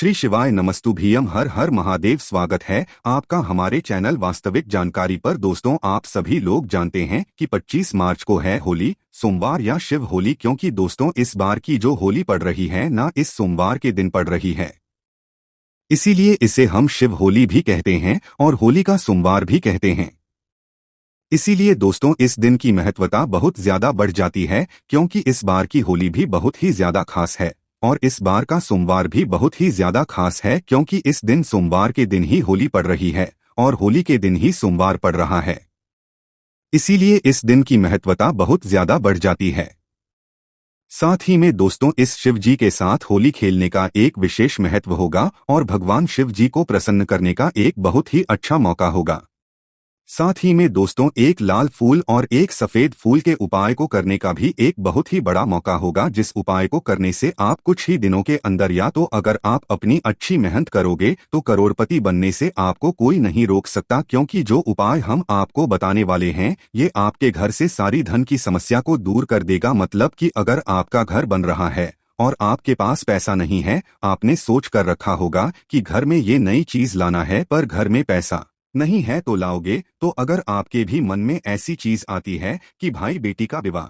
श्री शिवाय नमस्तुभ्यम। हर हर महादेव। स्वागत है आपका हमारे चैनल वास्तविक जानकारी पर। दोस्तों, आप सभी लोग जानते हैं कि 25 मार्च को है होली, सोमवार या शिव होली, क्योंकि दोस्तों इस बार की जो होली पड़ रही है ना, इस सोमवार के दिन पड़ रही है। इसीलिए इसे हम शिव होली भी कहते हैं और होली का सोमवार भी कहते हैं। इसीलिए दोस्तों इस दिन की महत्वता बहुत ज्यादा बढ़ जाती है, क्योंकि इस बार की होली भी बहुत ही ज्यादा खास है। और इस बार का सोमवार भी बहुत ही ज्यादा खास है, क्योंकि इस दिन सोमवार के दिन ही होली पड़ रही है और होली के दिन ही सोमवार पड़ रहा है। इसीलिए इस दिन की महत्वता बहुत ज्यादा बढ़ जाती है। साथ ही में दोस्तों इस शिव जी के साथ होली खेलने का एक विशेष महत्व होगा और भगवान शिव जी को प्रसन्न करने का एक बहुत ही अच्छा मौका होगा। साथ ही में दोस्तों एक लाल फूल और एक सफेद फूल के उपाय को करने का भी एक बहुत ही बड़ा मौका होगा, जिस उपाय को करने से आप कुछ ही दिनों के अंदर, या तो अगर आप अपनी अच्छी मेहनत करोगे तो करोड़पति बनने से आपको कोई नहीं रोक सकता। क्योंकि जो उपाय हम आपको बताने वाले हैं ये आपके घर से सारी धन की समस्या को दूर कर देगा। मतलब कि अगर आपका घर बन रहा है और आपके पास पैसा नहीं है, आपने सोच कर रखा होगा कि घर में ये नई चीज लाना है पर घर में पैसा नहीं है तो लाओगे, तो अगर आपके भी मन में ऐसी चीज आती है कि भाई बेटी का विवाह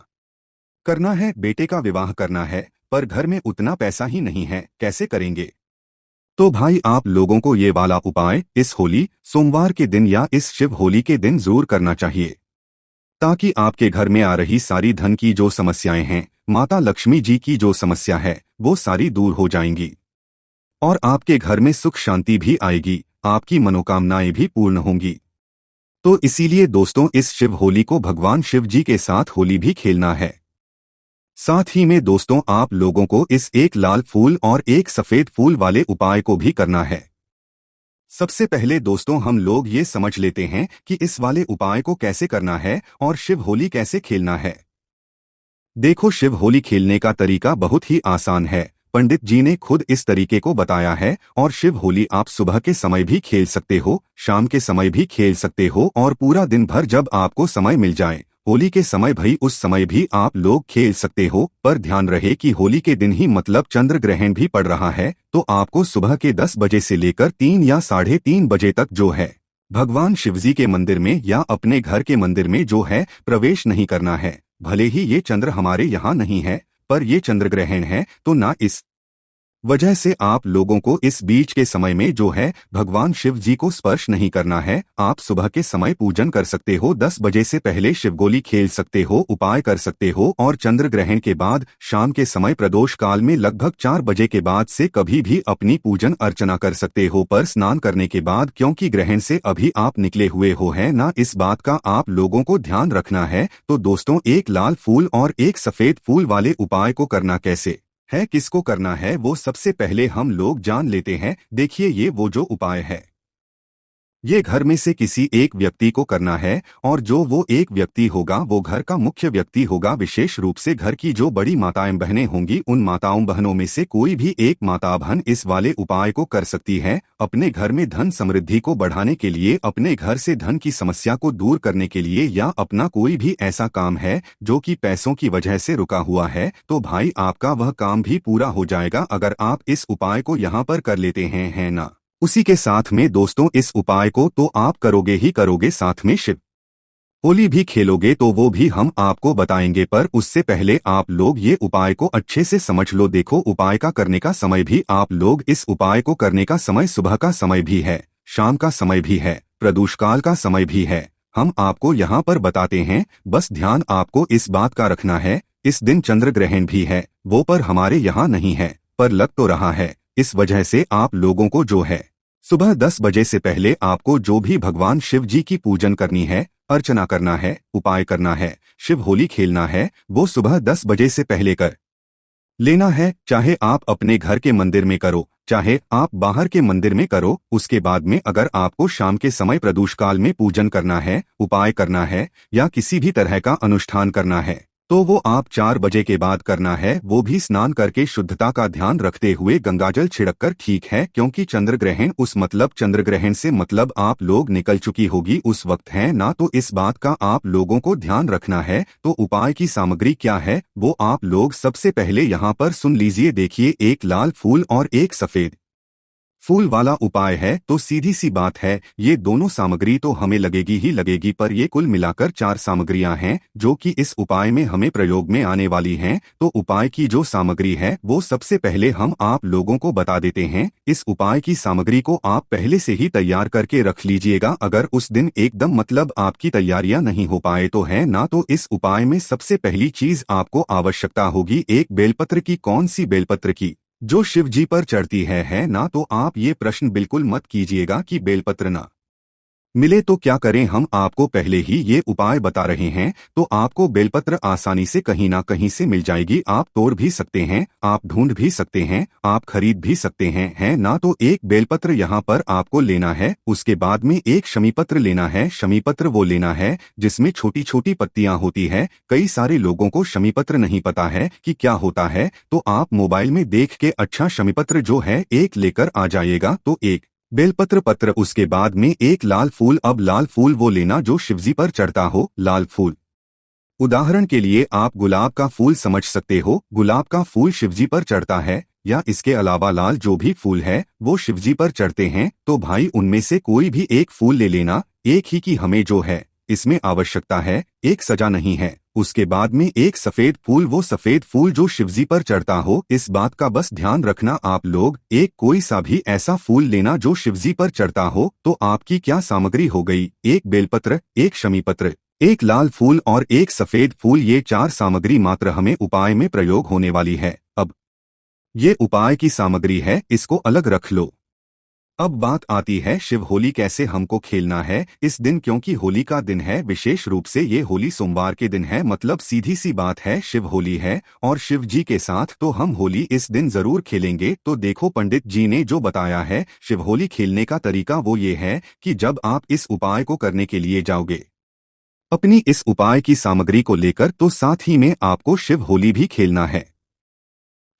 करना है, बेटे का विवाह करना है, पर घर में उतना पैसा ही नहीं है, कैसे करेंगे? तो भाई आप लोगों को ये वाला उपाय इस होली सोमवार के दिन या इस शिव होली के दिन जरूर करना चाहिए, ताकि आपके घर में आ रही सारी धन की जो समस्याएं हैं, माता लक्ष्मी जी की जो समस्या है, वो सारी दूर हो जाएंगी और आपके घर में सुख शांति भी आएगी, आपकी मनोकामनाएं भी पूर्ण होंगी। तो इसीलिए दोस्तों इस शिव होली को भगवान शिव जी के साथ होली भी खेलना है। साथ ही में दोस्तों आप लोगों को इस एक लाल फूल और एक सफेद फूल वाले उपाय को भी करना है। सबसे पहले दोस्तों हम लोग ये समझ लेते हैं कि इस वाले उपाय को कैसे करना है और शिव होली कैसे खेलना है। देखो, शिव होली खेलने का तरीका बहुत ही आसान है। पंडित जी ने खुद इस तरीके को बताया है। और शिव होली आप सुबह के समय भी खेल सकते हो, शाम के समय भी खेल सकते हो और पूरा दिन भर जब आपको समय मिल जाए, होली के समय भाई उस समय भी आप लोग खेल सकते हो। पर ध्यान रहे कि होली के दिन ही, मतलब चंद्र ग्रहण भी पड़ रहा है, तो आपको सुबह के 10 बजे से लेकर 3 या 3:30 बजे तक जो है भगवान शिवजी के मंदिर में या अपने घर के मंदिर में जो है प्रवेश नहीं करना है। भले ही ये चंद्र हमारे यहाँ नहीं है, पर ये चंद्र ग्रहण है, तो ना इस वजह से आप लोगों को इस बीच के समय में जो है भगवान शिव जी को स्पर्श नहीं करना है। आप सुबह के समय पूजन कर सकते हो, 10 बजे से पहले शिवगोली खेल सकते हो, उपाय कर सकते हो और चंद्र ग्रहण के बाद शाम के समय प्रदोष काल में लगभग 4 बजे के बाद से कभी भी अपनी पूजन अर्चना कर सकते हो, पर स्नान करने के बाद, क्योंकि ग्रहण से अभी आप निकले हुए हो है ना, इस बात का आप लोगों को ध्यान रखना है। तो दोस्तों एक लाल फूल और एक सफेद फूल वाले उपाय को करना कैसे है, किसको करना है, वो सबसे पहले हम लोग जान लेते हैं। देखिए, ये वो जो उपाय है ये घर में से किसी एक व्यक्ति को करना है और जो वो एक व्यक्ति होगा वो घर का मुख्य व्यक्ति होगा। विशेष रूप से घर की जो बड़ी माताएं बहनें होंगी, उन माताओं बहनों में से कोई भी एक माता बहन इस वाले उपाय को कर सकती है। अपने घर में धन समृद्धि को बढ़ाने के लिए, अपने घर से धन की समस्या को दूर करने के लिए, या अपना कोई भी ऐसा काम है जो कि पैसों की वजह से रुका हुआ है, तो भाई आपका वह काम भी पूरा हो जाएगा अगर आप इस उपाय को यहाँ पर कर लेते हैं, है ना। उसी के साथ में दोस्तों इस उपाय को तो आप करोगे ही करोगे, साथ में शिव होली भी खेलोगे, तो वो भी हम आपको बताएंगे। पर उससे पहले आप लोग ये उपाय को अच्छे से समझ लो। देखो, उपाय का करने का समय भी, आप लोग इस उपाय को करने का समय सुबह का समय भी है, शाम का समय भी है, प्रदोषकाल का समय भी है, हम आपको यहाँ पर बताते हैं। बस ध्यान आपको इस बात का रखना है, इस दिन चंद्र ग्रहण भी है, वो पर हमारे यहाँ नहीं है, पर लग तो रहा है। इस वजह से आप लोगों को जो है सुबह 10 बजे से पहले आपको जो भी भगवान शिव जी की पूजन करनी है, अर्चना करना है, उपाय करना है, शिव होली खेलना है, वो सुबह 10 बजे से पहले कर लेना है। चाहे आप अपने घर के मंदिर में करो, चाहे आप बाहर के मंदिर में करो। उसके बाद में अगर आपको शाम के समय प्रदोष काल में पूजन करना है, उपाय करना है या किसी भी तरह का अनुष्ठान करना है, तो वो आप 4 बजे के बाद करना है। वो भी स्नान करके शुद्धता का ध्यान रखते हुए गंगाजल छिड़ककर, ठीक है, क्योंकि चंद्र ग्रहण उस, मतलब चंद्र ग्रहण से मतलब आप लोग निकल चुकी होगी उस वक्त, है ना। तो इस बात का आप लोगों को ध्यान रखना है। तो उपाय की सामग्री क्या है वो आप लोग सबसे पहले यहाँ पर सुन लीजिए। देखिए, एक लाल फूल और एक सफेद फूल वाला उपाय है तो सीधी सी बात है, ये दोनों सामग्री तो हमें लगेगी ही लगेगी, पर ये कुल मिलाकर 4 सामग्रियां हैं जो कि इस उपाय में हमें प्रयोग में आने वाली हैं। तो उपाय की जो सामग्री है वो सबसे पहले हम आप लोगों को बता देते हैं। इस उपाय की सामग्री को आप पहले से ही तैयार करके रख लीजिएगा। अगर उस दिन एकदम मतलब आपकी तैयारियां नहीं हो पाए तो है ना, तो इस उपाय में सबसे पहली चीज आपको आवश्यकता होगी एक बेलपत्र की। कौन सी बेलपत्र की? जो शिव जी पर चढ़ती है ना। तो आप ये प्रश्न बिल्कुल मत कीजिएगा कि बेलपत्र ना मिले तो क्या करें, हम आपको पहले ही ये उपाय बता रहे हैं। तो आपको बेलपत्र आसानी से कहीं ना कहीं से मिल जाएगी। आप तोड़ भी सकते हैं, आप ढूंढ भी सकते हैं, आप खरीद भी सकते हैं, है ना। तो एक बेलपत्र यहाँ पर आपको लेना है। उसके बाद में एक शमीपत्र लेना है। शमीपत्र वो लेना है जिसमें छोटी छोटी पत्तियां होती है। कई सारे लोगों को शमीपत्र नहीं पता है कि क्या होता है, तो आप मोबाइल में देख के अच्छा शमीपत्र जो है एक लेकर आ जाइएगा। तो एक बेलपत्र पत्र, उसके बाद में एक लाल फूल। अब लाल फूल वो लेना जो शिवजी पर चढ़ता हो, लाल फूल। उदाहरण के लिए आप गुलाब का फूल समझ सकते हो, गुलाब का फूल शिवजी पर चढ़ता है। या इसके अलावा लाल जो भी फूल है वो शिवजी पर चढ़ते हैं। तो भाई उनमें से कोई भी एक फूल ले लेना। एक ही की हमें जो है इसमें आवश्यकता है, एक सजा नहीं है। उसके बाद में एक सफेद फूल, वो सफेद फूल जो शिवजी पर चढ़ता हो। इस बात का बस ध्यान रखना आप लोग, एक कोई सा भी ऐसा फूल लेना जो शिवजी पर चढ़ता हो। तो आपकी क्या सामग्री हो गई? एक बेलपत्र, एक शमीपत्र, एक लाल फूल और एक सफेद फूल। ये 4 सामग्री मात्र हमें उपाय में प्रयोग होने वाली है। अब ये उपाय की सामग्री है, इसको अलग रख लो। अब बात आती है शिव होली कैसे हमको खेलना है इस दिन, क्योंकि होली का दिन है। विशेष रूप से ये होली सोमवार के दिन है, मतलब सीधी सी बात है शिव होली है और शिव जी के साथ तो हम होली इस दिन जरूर खेलेंगे। तो देखो पंडित जी ने जो बताया है शिव होली खेलने का तरीका वो ये है कि जब आप इस उपाय को करने के लिए जाओगे अपनी इस उपाय की सामग्री को लेकर, तो साथ ही में आपको शिव होली भी खेलना है।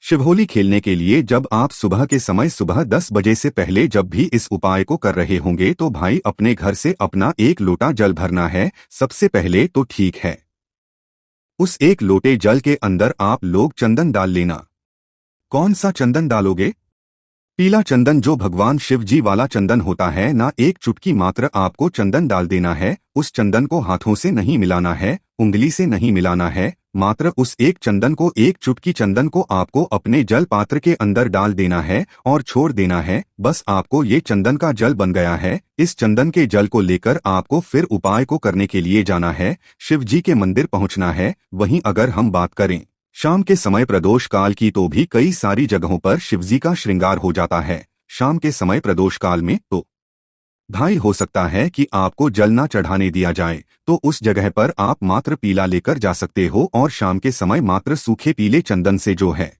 शिव होली खेलने के लिए जब आप सुबह के समय सुबह 10 बजे से पहले जब भी इस उपाय को कर रहे होंगे तो भाई अपने घर से अपना एक लोटा जल भरना है सबसे पहले। तो ठीक है, उस एक लोटे जल के अंदर आप लोग चंदन डाल लेना। कौन सा चंदन डालोगे? पीला चंदन, जो भगवान शिव जी वाला चंदन होता है ना। एक चुटकी मात्र आपको चंदन डाल देना है। उस चंदन को हाथों से नहीं मिलाना है, उंगली से नहीं मिलाना है, मात्र उस एक चंदन को, एक चुटकी चंदन को आपको अपने जल पात्र के अंदर डाल देना है और छोड़ देना है। बस आपको ये चंदन का जल बन गया है। इस चंदन के जल को लेकर आपको फिर उपाय को करने के लिए जाना है, शिव जी के मंदिर पहुंचना है। वहीं अगर हम बात करें शाम के समय प्रदोष काल की, तो भी कई सारी जगहों पर शिवजी का श्रृंगार हो जाता है शाम के समय प्रदोष काल में। तो भाई हो सकता है कि आपको जल ना चढ़ाने दिया जाए, तो उस जगह पर आप मात्र पीला लेकर जा सकते हो और शाम के समय मात्र सूखे पीले चंदन से जो है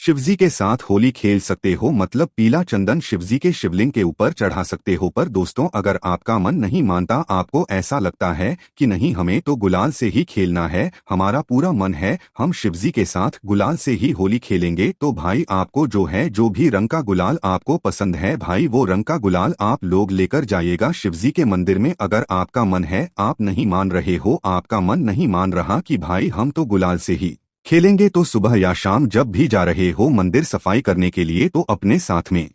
शिवजी के साथ होली खेल सकते हो। मतलब पीला चंदन शिवजी के शिवलिंग के ऊपर चढ़ा सकते हो। पर दोस्तों अगर आपका मन नहीं मानता, आपको ऐसा लगता है कि नहीं हमें तो गुलाल से ही खेलना है, हमारा पूरा मन है हम शिवजी के साथ गुलाल से ही होली खेलेंगे, तो भाई आपको जो है जो भी रंग का गुलाल आपको पसंद है भाई वो रंग का गुलाल आप लोग लेकर जाइएगा शिवजी के मंदिर में। अगर आपका मन है, आप नहीं मान रहे हो, आपका मन नहीं मान रहा कि भाई हम तो गुलाल से ही खेलेंगे, तो सुबह या शाम जब भी जा रहे हो मंदिर सफाई करने के लिए, तो अपने साथ में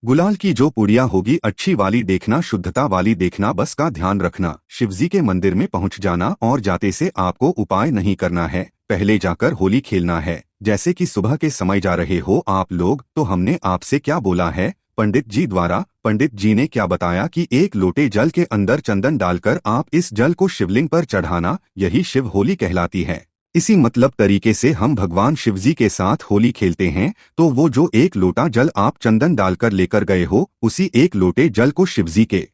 गुलाल की जो पुड़िया होगी अच्छी वाली देखना, शुद्धता वाली देखना, बस का ध्यान रखना। शिवजी के मंदिर में पहुंच जाना और जाते से आपको उपाय नहीं करना है, पहले जाकर होली खेलना है। जैसे कि सुबह के समय जा रहे हो आप लोग, तो हमने आपसे क्या बोला है पंडित जी द्वारा, पंडित जी ने क्या बताया कि एक लोटे जल के अंदर चंदन डालकर आप इस जल को शिवलिंग पर चढ़ाना, यही शिव होली कहलाती है। इसी मतलब तरीके से हम भगवान शिवजी के साथ होली खेलते हैं। तो वो जो एक लोटा जल आप चंदन डालकर लेकर गए हो, उसी एक लोटे जल को शिवजी के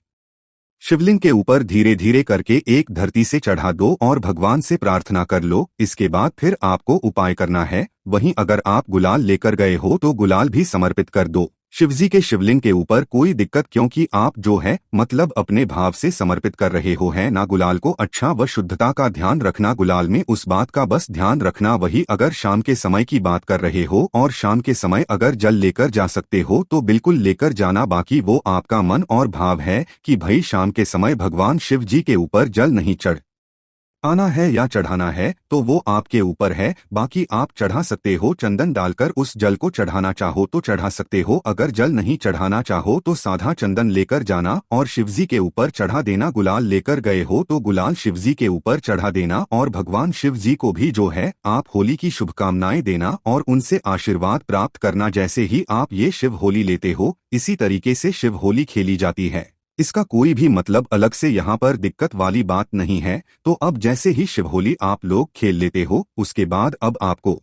शिवलिंग के ऊपर धीरे धीरे करके एक धरती से चढ़ा दो और भगवान से प्रार्थना कर लो। इसके बाद फिर आपको उपाय करना है। वहीं अगर आप गुलाल लेकर गए हो तो गुलाल भी समर्पित कर दो शिवजी के शिवलिंग के ऊपर, कोई दिक्कत, क्योंकि आप जो है मतलब अपने भाव से समर्पित कर रहे हो है ना गुलाल को। अच्छा, व शुद्धता का ध्यान रखना गुलाल में, उस बात का बस ध्यान रखना। वही अगर शाम के समय की बात कर रहे हो और शाम के समय अगर जल लेकर जा सकते हो तो बिल्कुल लेकर जाना, बाकी वो आपका मन और भाव है कि भाई शाम के समय भगवान शिव जी के ऊपर जल नहीं चढ़ आना है या चढ़ाना है तो वो आपके ऊपर है। बाकी आप चढ़ा सकते हो चंदन डालकर, उस जल को चढ़ाना चाहो तो चढ़ा सकते हो। अगर जल नहीं चढ़ाना चाहो तो साधा चंदन लेकर जाना और शिवजी के ऊपर चढ़ा देना। गुलाल लेकर गए हो तो गुलाल शिवजी के ऊपर चढ़ा देना और भगवान शिव जी को भी जो है आप होली की शुभकामनाएं देना और उनसे आशीर्वाद प्राप्त करना। जैसे ही आप ये शिव होली लेते हो, इसी तरीके से शिव होली खेली जाती है। इसका कोई भी मतलब अलग से यहाँ पर दिक्कत वाली बात नहीं है। तो अब जैसे ही शिव होली आप लोग खेल लेते हो, उसके बाद अब आपको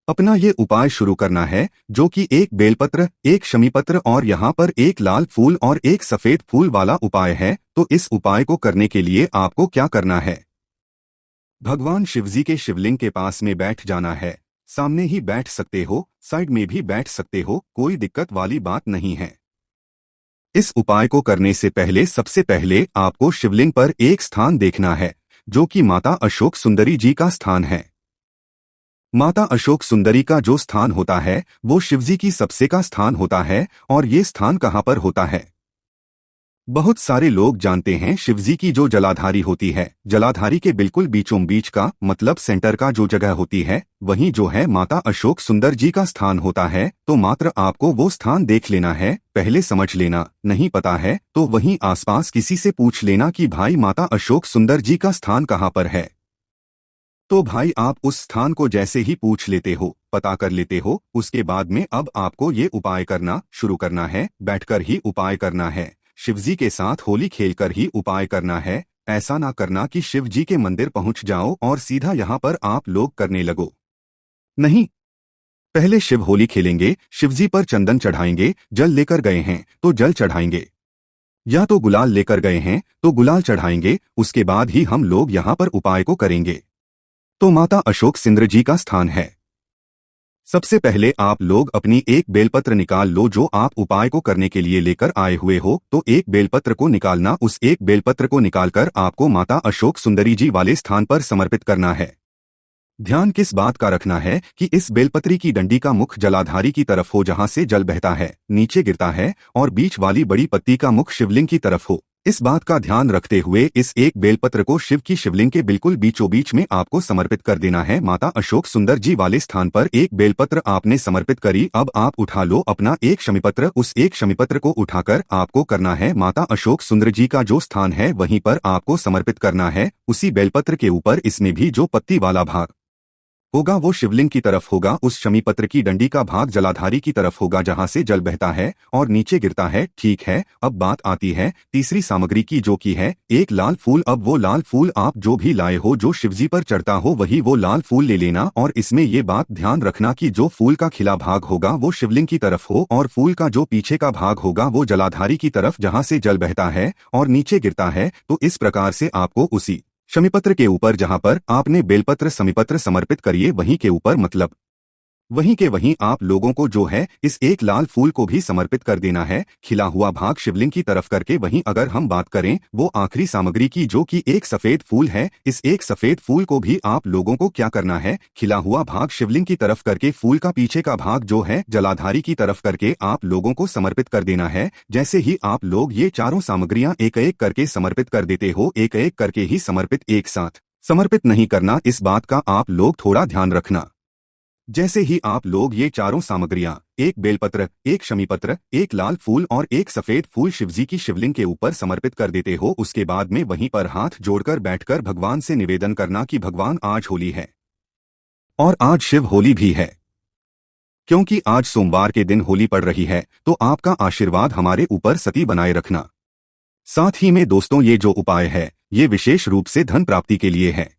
अपना ये उपाय शुरू करना है, जो कि एक बेलपत्र, एक शमीपत्र और यहाँ पर एक लाल फूल और एक सफेद फूल वाला उपाय है। तो इस उपाय को करने के लिए आपको क्या करना है, भगवान शिवजी के शिवलिंग के पास में बैठ जाना है। सामने ही बैठ सकते हो, साइड में भी बैठ सकते हो, कोई दिक्कत वाली बात नहीं है। इस उपाय को करने से पहले सबसे पहले आपको शिवलिंग पर एक स्थान देखना है, जो कि माता अशोक सुंदरी जी का स्थान है। माता अशोक सुंदरी का जो स्थान होता है वो शिवजी की सबसे का स्थान होता है। और ये स्थान कहाँ पर होता है, बहुत सारे लोग जानते हैं शिवजी की जो जलाधारी होती है, जलाधारी के बिल्कुल बीचों बीच का मतलब सेंटर का जो जगह होती है, वहीं जो है माता अशोक सुंदर जी का स्थान होता है। तो मात्र आपको वो स्थान देख लेना है, पहले समझ लेना। नहीं पता है तो वहीं आसपास किसी से पूछ लेना कि भाई माता अशोक सुंदर जी का स्थान कहाँ पर है। तो भाई आप उस स्थान को जैसे ही पूछ लेते हो, पता कर लेते हो, उसके बाद में अब आपको ये उपाय करना शुरू करना है। बैठकर ही उपाय करना है, शिवजी के साथ होली खेलकर ही उपाय करना है। ऐसा ना करना कि शिवजी के मंदिर पहुंच जाओ और सीधा यहाँ पर आप लोग करने लगो। नहीं, पहले शिव होली खेलेंगे, शिवजी पर चंदन चढ़ाएंगे। जल लेकर गए हैं तो जल चढ़ाएंगे, या तो गुलाल लेकर गए हैं तो गुलाल चढ़ाएंगे। उसके बाद ही हम लोग यहाँ पर उपाय को करेंगे। तो माता अशोक सिंद्र जी का स्थान है। सबसे पहले आप लोग अपनी एक बेलपत्र निकाल लो जो आप उपाय को करने के लिए लेकर आए हुए हो। तो एक बेलपत्र को निकालना, उस एक बेलपत्र को निकालकर आपको माता अशोक सुंदरी जी वाले स्थान पर समर्पित करना है। ध्यान किस बात का रखना है कि इस बेलपत्री की डंडी का मुख जलाधारी की तरफ हो, जहां से जल बहता है, नीचे गिरता है, और बीच वाली बड़ी पत्ती का मुख शिवलिंग की तरफ हो। इस बात का ध्यान रखते हुए इस एक बेलपत्र को शिव की शिवलिंग के बिल्कुल बीचों बीच में आपको समर्पित कर देना है। माता अशोक सुंदर जी वाले स्थान पर एक बेलपत्र आपने समर्पित करी। अब आप उठा लो अपना एक शमीपत्र। उस एक शमीपत्र को उठाकर आपको करना है माता अशोक सुंदर जी का जो स्थान है वहीं पर आपको समर्पित करना है। उसी बेलपत्र के ऊपर इसमें भी जो पत्ती वाला भाग होगा वो शिवलिंग की तरफ होगा। उस शमीपत्र की डंडी का भाग जलाधारी की तरफ होगा, जहां से जल बहता है और नीचे गिरता है। ठीक है, अब बात आती है तीसरी सामग्री की, जो की है एक लाल फूल। अब वो लाल फूल आप जो भी लाए हो, जो शिवजी पर चढ़ता हो, वही वो लाल फूल ले लेना। और इसमें ये बात ध्यान रखना कि जो फूल का खिला भाग होगा वो शिवलिंग की तरफ हो, और फूल का जो पीछे का भाग होगा वो जलाधारी की तरफ, जहां से जल बहता है और नीचे गिरता है। तो इस प्रकार से आपको उसी शमीपत्र के ऊपर जहां पर आपने बेलपत्र शमीपत्र समर्पित करिए, वहीं के ऊपर मतलब वहीं के वहीं आप लोगों को जो है इस एक लाल फूल को भी समर्पित कर देना है, खिला हुआ भाग शिवलिंग की तरफ करके। वहीं अगर हम बात करें वो आखिरी सामग्री की, जो कि एक सफेद फूल है, इस एक सफेद फूल को भी आप लोगों को क्या करना है, खिला हुआ भाग शिवलिंग की तरफ करके फूल का पीछे का भाग जो है जलाधारी की तरफ करके आप लोगों को समर्पित कर देना है। जैसे ही आप लोग ये चारों सामग्रियां एक एक करके समर्पित कर देते हो, एक एक करके ही समर्पित, एक साथ समर्पित नहीं करना, इस बात का आप लोग थोड़ा ध्यान रखना। जैसे ही आप लोग ये चारों सामग्रियां, एक बेलपत्र, एक शमीपत्र, एक लाल फूल और एक सफेद फूल शिवजी की शिवलिंग के ऊपर समर्पित कर देते हो, उसके बाद में वहीं पर हाथ जोड़कर बैठकर भगवान से निवेदन करना कि भगवान आज होली है और आज शिव होली भी है। क्योंकि आज सोमवार के दिन होली पड़ रही है, तो आपका आशीर्वाद हमारे ऊपर सती बनाए रखना। साथ ही में दोस्तों, ये जो उपाय है ये विशेष रूप से धन प्राप्ति के लिए है।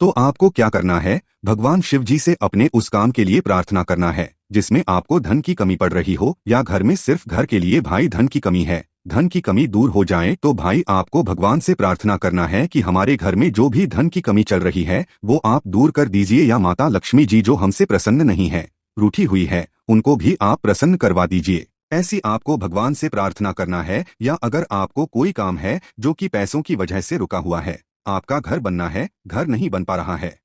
तो आपको क्या करना है, भगवान शिव जी से अपने उस काम के लिए प्रार्थना करना है जिसमें आपको धन की कमी पड़ रही हो, या घर में सिर्फ घर के लिए भाई धन की कमी है, धन की कमी दूर हो जाए। तो भाई आपको भगवान से प्रार्थना करना है कि हमारे घर में जो भी धन की कमी चल रही है वो आप दूर कर दीजिए, या माता लक्ष्मी जी जो हमसे प्रसन्न नहीं है, रूठी हुई है, उनको भी आप प्रसन्न करवा दीजिए। ऐसी आपको भगवान से प्रार्थना करना है। या अगर आपको कोई काम है जो कि पैसों की वजह से रुका हुआ है, आपका घर बनना है, घर नहीं बन पा रहा है,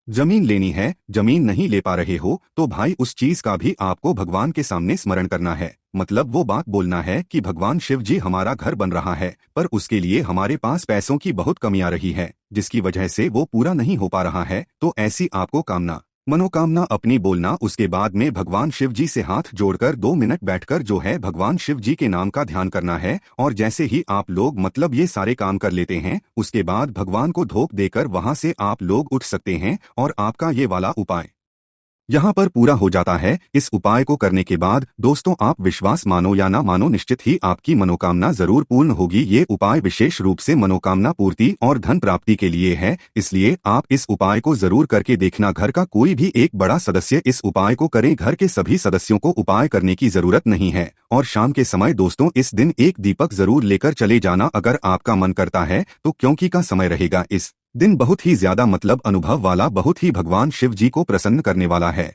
जमीन लेनी है, जमीन नहीं ले पा रहे हो, तो भाई उस चीज का भी आपको भगवान के सामने स्मरण करना है। मतलब वो बात बोलना है कि भगवान शिव जी हमारा घर बन रहा है, पर उसके लिए हमारे पास पैसों की बहुत कमी आ रही है, जिसकी वजह से वो पूरा नहीं हो पा रहा है। तो ऐसी आपको कामना मनोकामना अपनी बोलना। उसके बाद में भगवान शिव जी से हाथ जोड़कर 2 मिनट बैठकर जो है भगवान शिव जी के नाम का ध्यान करना है। और जैसे ही आप लोग मतलब ये सारे काम कर लेते हैं, उसके बाद भगवान को धूप देकर वहां से आप लोग उठ सकते हैं और आपका ये वाला उपाय यहाँ पर पूरा हो जाता है। इस उपाय को करने के बाद दोस्तों आप विश्वास मानो या ना मानो, निश्चित ही आपकी मनोकामना जरूर पूर्ण होगी। ये उपाय विशेष रूप से मनोकामना पूर्ति और धन प्राप्ति के लिए है, इसलिए आप इस उपाय को जरूर करके देखना। घर का कोई भी एक बड़ा सदस्य इस उपाय को करें, घर के सभी सदस्यों को उपाय करने की जरूरत नहीं है। और शाम के समय दोस्तों इस दिन एक दीपक जरूर लेकर चले जाना अगर आपका मन करता है तो, क्योंकि का समय रहेगा इस दिन बहुत ही ज्यादा मतलब अनुभव वाला, बहुत ही भगवान शिव जी को प्रसन्न करने वाला है।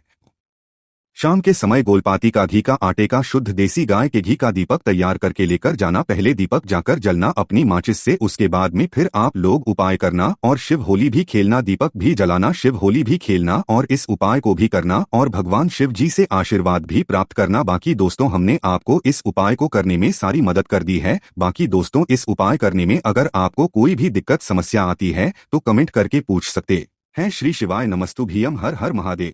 शाम के समय गोलपाती का घी का आटे का शुद्ध देसी गाय के घी का दीपक तैयार करके लेकर जाना। पहले दीपक जाकर जलना अपनी माचिस से, उसके बाद में फिर आप लोग उपाय करना और शिव होली भी खेलना, दीपक भी जलाना, शिव होली भी खेलना और इस उपाय को भी करना और भगवान शिव जी से आशीर्वाद भी प्राप्त करना। बाकी दोस्तों हमने आपको इस उपाय को करने में सारी मदद कर दी है। बाकी दोस्तों इस उपाय करने में अगर आपको कोई भी दिक्कत समस्या आती है तो कमेंट करके पूछ सकते हैं। श्री शिवाय नमस्तुभ्यम, हर हर महादेव।